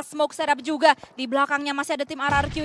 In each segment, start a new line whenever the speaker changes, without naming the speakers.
smoke setup juga. Di belakangnya masih ada tim RRQ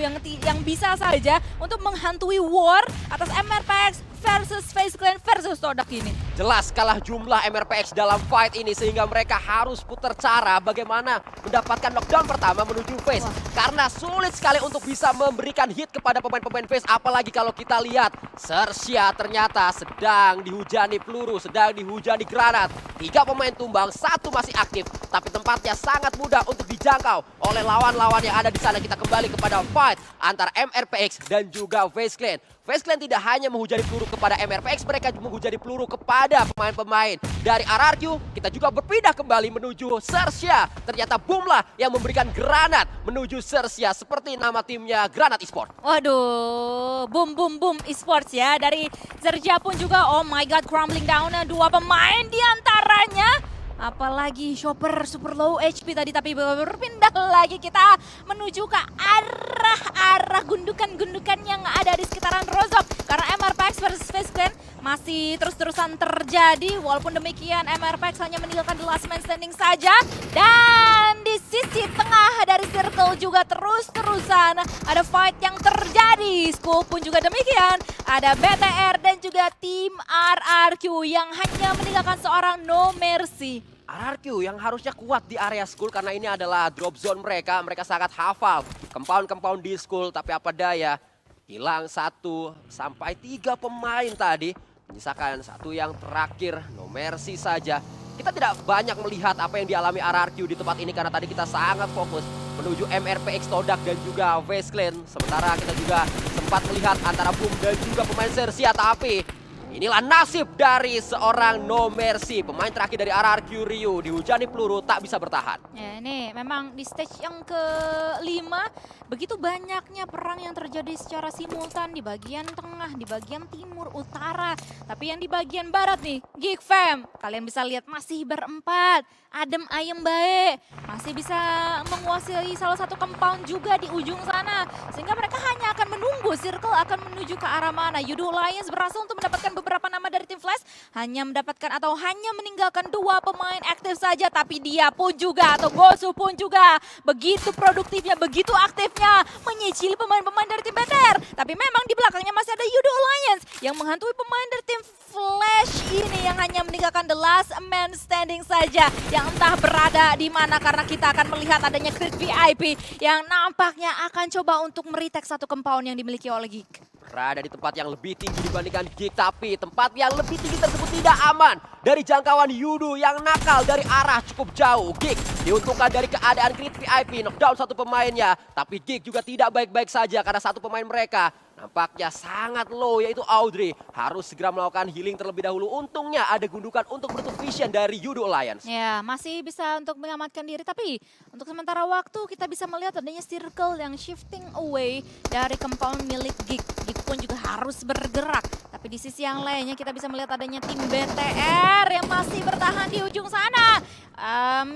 yang bisa saja untuk menghantui war atas MRPX versus FaZe Clan versus Todak ini.
Jelas kalah jumlah MRPX dalam fight ini sehingga mereka harus putar cara bagaimana mendapatkan knockdown pertama menuju FaZe. Karena sulit sekali untuk bisa memberikan hit kepada pemain-pemain FaZe. Apalagi kalau kita lihat Sersia ternyata sedang dihujani peluru, sedang dihujani granat. 3 pemain tumbang, 1 masih aktif. Tapi tempatnya sangat mudah untuk dijangkau oleh lawan-lawan yang ada di sana. Kita kembali kepada fight antara MRPX dan juga FaZe Clan. FaZe Clan tidak hanya menghujani peluru kepada MRPX, mereka juga menghujani peluru kepada pemain-pemain dari RRQ. Kita juga berpindah kembali menuju Sersia. Ternyata Boom lah yang memberikan granat menuju Sersia seperti nama timnya Granat Esports.
Waduh, boom esports ya. Dari Zerja pun juga, oh my god, crumbling down 2 pemain diantaranya. Apalagi Chopper super low HP tadi, tapi berpindah lagi kita menuju ke arah gundukan-gundukan yang ada di sekitaran Rozok. Karena MRPX versus FaZe Clan masih terus-terusan terjadi. Walaupun demikian MRPX hanya meninggalkan the last man standing saja. Dan di sisi tengah dari circle juga terus-terusan ada fight yang terjadi. School pun juga demikian. Ada BTR dan juga tim RRQ yang hanya meninggalkan seorang No Mercy.
RRQ yang harusnya kuat di area school karena ini adalah drop zone mereka. Mereka sangat hafal compound di school, tapi apa daya hilang 1 sampai 3 pemain tadi. Menyisakan 1 yang terakhir, No Mercy saja. Kita tidak banyak melihat apa yang dialami RRQ di tempat ini karena tadi kita sangat fokus menuju MRPX Todak dan juga FaZe Clan. Sementara kita juga sempat melihat antara Boom dan juga pemain Sersia, tapi inilah nasib dari seorang No Mercy. Pemain terakhir dari RRQ Rio dihujani peluru tak bisa bertahan.
Ya, ini memang di stage yang ke-5 begitu banyaknya perang yang terjadi secara simultan di bagian tengah, di bagian timur, utara. Tapi yang di bagian barat nih, Geek Fam, kalian bisa lihat masih berempat. Adem ayem baik, masih bisa menguasai salah satu compound juga di ujung sana. Sehingga mereka hanya akan menunggu circle akan menuju ke arah mana. Yudo Alliance berhasil untuk mendapatkan beberapa nama dari tim Flash, hanya mendapatkan atau hanya meninggalkan 2 pemain aktif saja, tapi dia pun juga atau Gosu pun juga begitu produktifnya, begitu aktifnya menyicili pemain-pemain dari tim BTR. Tapi memang di belakangnya masih ada Yudo Alliance yang menghantui pemain dari tim Flash ini yang hanya meninggalkan the last man standing saja, yang entah berada di mana karena kita akan melihat adanya Crit VIP yang nampaknya akan coba untuk meretake satu compound yang dimiliki oleh Geek.
Berada di tempat yang lebih tinggi dibandingkan Geek, tapi tempat yang lebih tinggi tersebut tidak aman dari jangkauan Yudo yang nakal dari arah cukup jauh. Geek diuntungkan dari keadaan Crit VIP, knockdown 1 pemainnya, tapi Geek juga tidak baik-baik saja karena 1 pemain mereka nampaknya sangat low, yaitu Audrey. Harus segera melakukan healing terlebih dahulu. Untungnya ada gundukan untuk menutup vision dari Yudo Alliance.
Ya, masih bisa untuk menyelamatkan diri, tapi untuk sementara waktu kita bisa melihat adanya circle yang shifting away dari compound milik Geek. Geek pun juga harus bergerak. Tapi di sisi yang lainnya kita bisa melihat adanya tim BTR yang masih bertahan di ujung sana.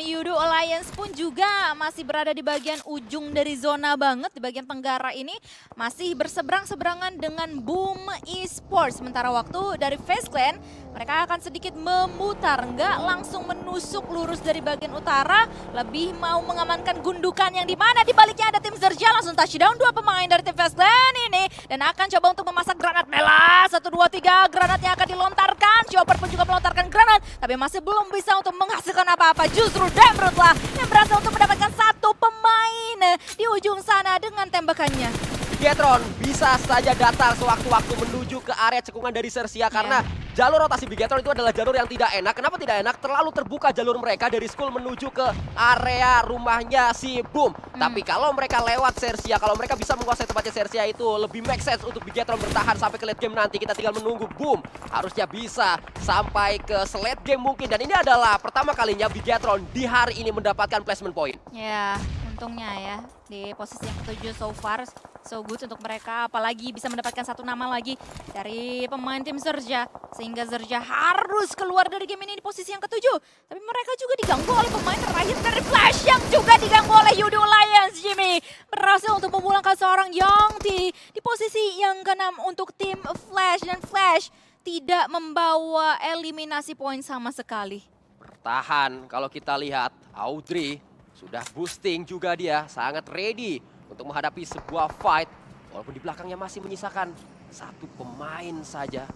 Yudo Alliance pun juga masih berada di bagian ujung dari zona banget, di bagian tenggara ini. Masih berseberangan dengan Boom Esports. Sementara waktu dari FaZe Clan, mereka akan sedikit memutar, nggak langsung menusuk lurus dari bagian utara, lebih mau mengamankan gundukan yang di mana di baliknya ada tim Zerja. Langsung touchdown 2 pemain dari tim FaZe Clan ini dan akan coba untuk memasak granat Mela. 1, 2, 3 granatnya akan dilontarkan. Chopper pun juga melontarkan granat, tapi masih belum bisa untuk menghasilkan apa-apa. Justru Demrut lah yang berhasil untuk mendapatkan 1 pemain di ujung sana dengan tembakannya.
Bigetron bisa saja datar sewaktu-waktu menuju ke area cekungan dari Sersia karena jalur rotasi Bigetron itu adalah jalur yang tidak enak. Kenapa tidak enak? Terlalu terbuka jalur mereka dari school menuju ke area rumahnya si Boom. Tapi kalau mereka lewat Sersia, kalau mereka bisa menguasai tempatnya Sersia itu lebih make sense untuk Bigetron bertahan sampai ke late game nanti. Kita tinggal menunggu Boom. Harusnya bisa sampai ke late game mungkin. Dan ini adalah pertama kalinya Bigetron di hari ini mendapatkan placement point.
Ya, untungnya ya di posisi yang ke-7 so far so good untuk mereka, apalagi bisa mendapatkan 1 nama lagi dari pemain tim Zerja sehingga Zerja harus keluar dari game ini di posisi yang ke-7. Tapi mereka juga diganggu oleh pemain terakhir dari Flash yang juga diganggu oleh Yudo Alliance. Jimmy berhasil untuk memulangkan seorang Yongti di posisi yang ke-6 untuk tim Flash, dan Flash tidak membawa eliminasi poin sama sekali.
Bertahan kalau kita lihat Audrey Sudah boosting juga dia, sangat ready untuk menghadapi sebuah fight. Walaupun di belakangnya masih menyisakan satu pemain saja.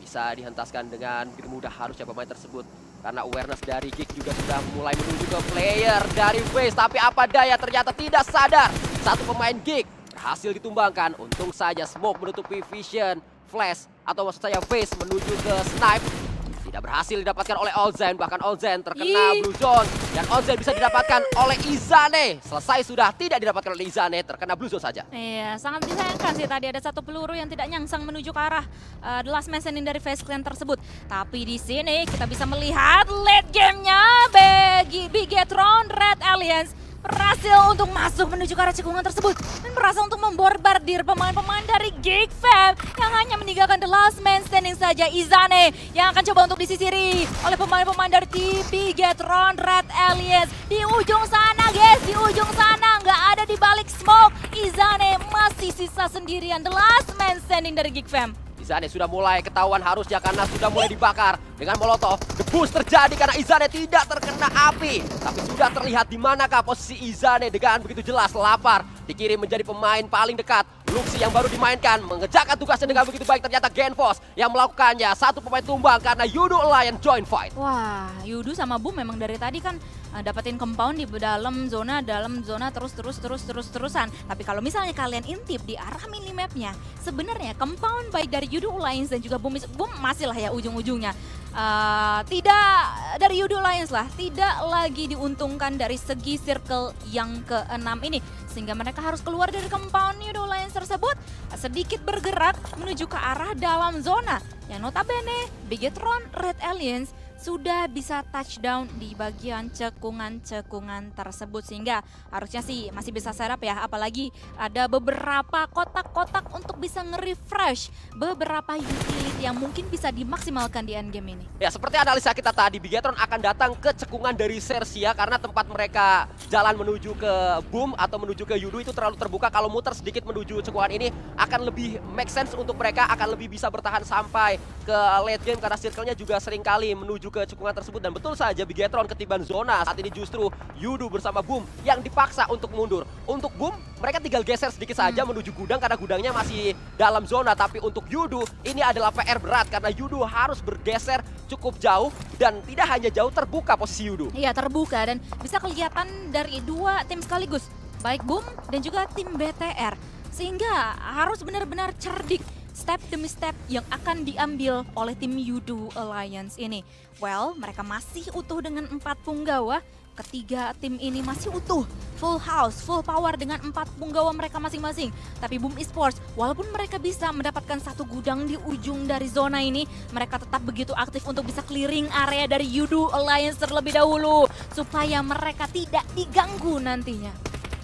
Bisa dihentaskan dengan begitu mudah harusnya pemain tersebut. Karena awareness dari Geek juga sudah mulai menuju ke player dari FaZe. Tapi apa daya ternyata tidak sadar. Satu pemain Geek berhasil ditumbangkan. Untung saja smoke menutupi vision, flash, atau maksud saya FaZe menuju ke snipe. Tidak berhasil didapatkan oleh Olzen, bahkan Olzen terkena blue zone. Dan Olzen bisa didapatkan oleh Izane. Selesai sudah, tidak didapatkan oleh Izane, terkena blue zone saja.
Iya, sangat disayangkan sih tadi ada satu peluru yang tidak nyangsang menuju ke arah the last man standing dari FaZe Clan tersebut. Tapi di sini kita bisa melihat late game-nya bagi Bigetron Red Alliance berhasil untuk masuk menuju ke arah cekungan tersebut dan berhasil untuk memborbardir pemain-pemain dari Geek Fam yang hanya meninggalkan the last man standing saja, Izane, yang akan coba untuk disisiri oleh pemain-pemain dari tim Bigetron Red Alliance. Di ujung sana guys, di ujung sana, nggak ada di balik smoke. Izane masih sisa sendirian, the last man standing dari Geek Fam.
Izane sudah mulai ketahuan harusnya karena sudah mulai dibakar dengan molotov. Debus terjadi karena Izane tidak terkena api. Tapi sudah terlihat di manakah posisi Izane dengan begitu jelas. Lapar dikirim menjadi pemain paling dekat. Luxi yang baru dimainkan mengerjakan tugasnya dengan begitu baik. Ternyata Genfos yang melakukannya. Satu pemain tumbang karena Yudu Alliance join fight.
Wah, Yudu sama Boom memang dari tadi kan dapetin compound di dalam zona terusan. Tapi kalau misalnya kalian intip di arah minimapnya, sebenarnya compound baik dari Yudu Alliance dan juga Boom masih lah ya ujung-ujungnya. Tidak dari Yudu Alliance lah, tidak lagi diuntungkan dari segi circle yang ke-6 ini. Sehingga mereka harus keluar dari compound Yudu Alliance tersebut, sedikit bergerak menuju ke arah dalam zona. Yang notabene Bigetron Red Alliance sudah bisa touchdown di bagian cekungan-cekungan tersebut. Sehingga harusnya sih masih bisa setup ya. Apalagi ada beberapa kotak-kotak untuk bisa nge-refresh beberapa utility yang mungkin bisa dimaksimalkan di endgame ini.
Ya seperti analisa kita tadi, Bigetron akan datang ke cekungan dari Sersia karena tempat mereka jalan menuju ke Boom atau menuju ke Yudu itu terlalu terbuka. Kalau muter sedikit menuju cekungan ini akan lebih make sense untuk mereka, akan lebih bisa bertahan sampai ke late game karena circle-nya juga sering kali menuju ke cekungan tersebut. Dan betul saja Bigetron ketiban zona. Saat ini justru Yudu bersama Boom yang dipaksa untuk mundur. Untuk Boom mereka tinggal geser sedikit saja menuju gudang karena gudangnya masih dalam zona. Tapi untuk Yudu ini adalah PR berat karena Yudu harus bergeser cukup jauh dan tidak hanya jauh, terbuka posisi Yudu.
Iya, terbuka dan bisa kelihatan dari dua tim sekaligus, baik Boom dan juga tim BTR. Sehingga harus benar-benar cerdik step demi step yang akan diambil oleh tim Yudu Alliance ini. Well, mereka masih utuh dengan 4 punggawa. Ketiga tim ini masih utuh, full house, full power dengan 4 punggawa mereka masing-masing. Tapi Boom Esports, walaupun mereka bisa mendapatkan satu gudang di ujung dari zona ini, mereka tetap begitu aktif untuk bisa clearing area dari Yudu Alliance terlebih dahulu, supaya mereka tidak diganggu nantinya.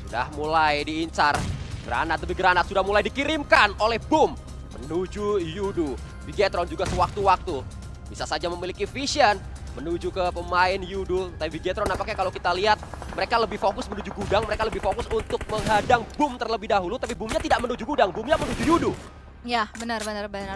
Sudah mulai diincar, granat demi granat sudah mulai dikirimkan oleh Boom menuju Yudu. Bigetron juga sewaktu-waktu bisa saja memiliki vision menuju ke pemain Yudu. Tapi Bigetron nampaknya kalau kita lihat mereka lebih fokus menuju gudang, mereka lebih fokus untuk menghadang Boom terlebih dahulu. Tapi Boomnya tidak menuju gudang, Boomnya menuju Yudu.
Ya, benar.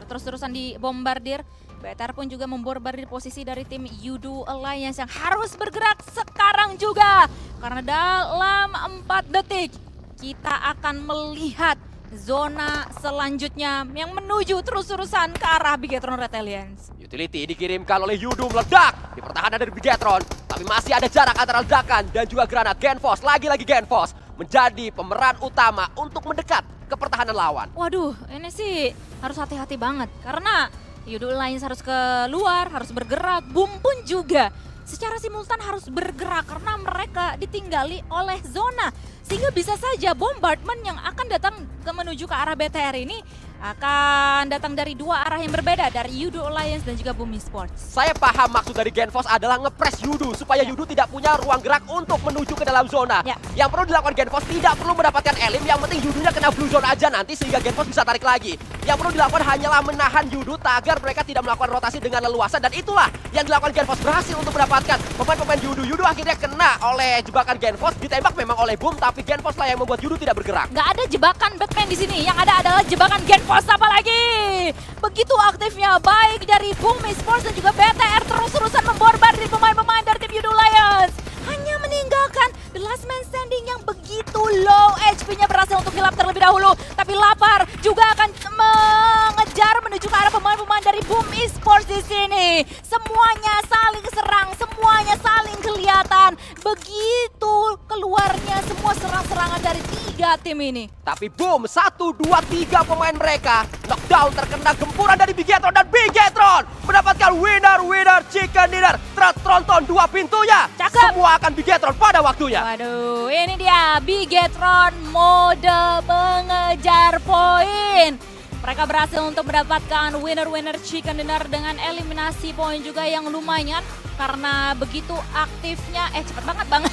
Terus-terusan dibombardir. BTR pun juga membombardir posisi dari tim Yudu Alliance yang harus bergerak sekarang juga. Karena dalam 4 detik kita akan melihat zona selanjutnya yang menuju terus-terusan ke arah Bigetron Red Alliance.
Utility dikirimkan oleh Yudu meledak di pertahanan dari Bigetron. Tapi masih ada jarak antara ledakan dan juga granat. Genfos, lagi-lagi Genfos menjadi pemeran utama untuk mendekat ke pertahanan lawan.
Waduh, ini sih harus hati-hati banget. Karena Yudu Alliance harus keluar, harus bergerak. Boom pun juga secara simultan harus bergerak karena mereka ditinggali oleh zona. Sehingga bisa saja bombardment yang akan datang menuju ke arah BTR ini akan datang dari 2 arah yang berbeda, dari Yudu Alliance dan juga Boom Esports.
Saya paham maksud dari Genfos adalah ngepres Yudu supaya Yudu tidak punya ruang gerak untuk menuju ke dalam zona. Yang perlu dilakukan Genfos tidak perlu mendapatkan elim, yang penting Yudunya kena blue zone aja nanti sehingga Genfos bisa tarik lagi. Yang perlu dilakukan hanyalah menahan Yudu agar mereka tidak melakukan rotasi dengan leluasa, dan itulah yang dilakukan Genfos, berhasil untuk mendapatkan pemain-pemain Yudu. Yudu akhirnya kena oleh jebakan Genfos, ditembak memang oleh Boom, tapi Genfos lah yang membuat Yudu tidak bergerak.
Nggak ada jebakan Batman di sini, yang ada adalah jebakan Genfos. Apalagi begitu aktifnya baik dari Boom Esports dan juga BTR terus-terusan membombardir pemain-pemain dari tim Yudu Alliance, hanya meninggalkan The Last Man Standing yang begitu low HP-nya berhasil untuk hilap terlebih dahulu. Tapi Lapar juga akan mengejar menuju ke arah pemain-pemain dari Boom Esports di sini. Semuanya saling serang, semuanya saling kelihatan. Begitu keluarnya semua serang-serangan dari 3 tim ini.
Tapi boom, 1, 2, 3 pemain mereka. Knockdown terkena gempuran dari Bigetron dan Bigetron mendapatkan winner chicken dinner. Tronton 2 pintunya.
Cakep.
Semua akan Bigetron pada waktunya.
Waduh, ini dia Bigetron mode mengejar poin. Mereka berhasil untuk mendapatkan winner chicken dinner dengan eliminasi poin juga yang lumayan. Karena begitu aktifnya, cepet banget bang.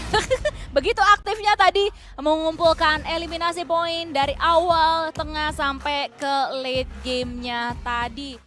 Begitu aktifnya tadi mengumpulkan eliminasi poin dari awal, tengah sampai ke late gamenya tadi.